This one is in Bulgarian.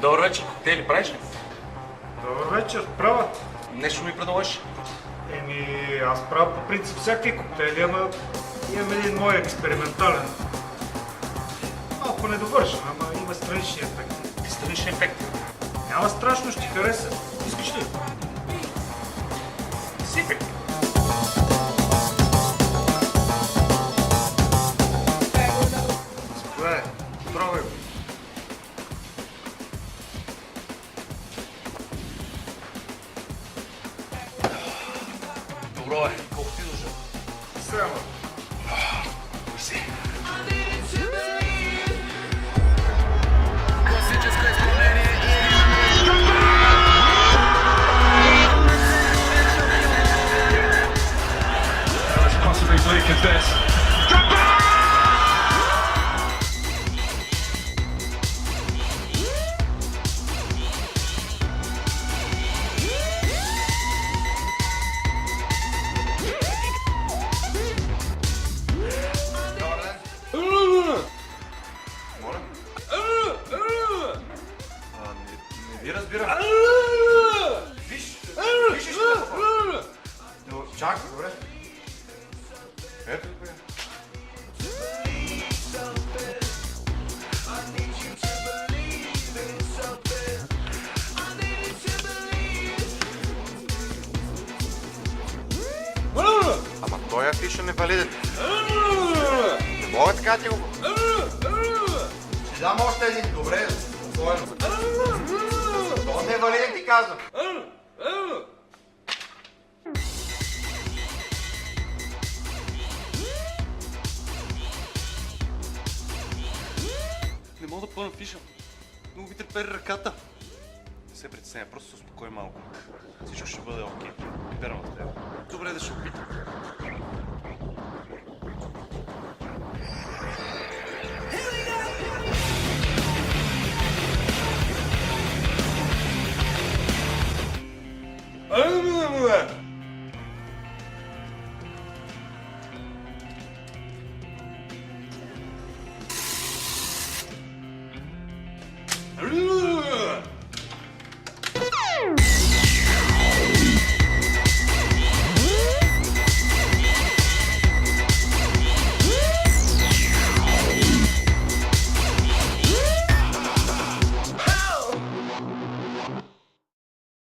Добър вечер, коктейли правиш ли? Добър вечер, права. Нещо ми предлагаш? Аз правя по принцип всякакви коктейли, ама имам един мой експериментален. Малко недовършен, ама има странични ефекти. Странични ефекти. Няма страшно, ще ти хареса. Искаш ли? Сипи. Заповядай, пробвай го. Добро е, колко ти дължа? Само. Мерси. Possibly bleak as this. Моля? Не ви разбирам. Виж, виждаш ли? Но чакай, добре. Ето го е. Ама той афиша не валиден. Не мога така да ти го... Ще дам още един, добре, спокойно. То не е валиден, ти казвам. Не мога да пълна фиша. Много ми трепери ръката. Не се притесняй, просто се успокой малко. Всичко ще бъде окей. Вярвам в теб. Добре, да ще опитам.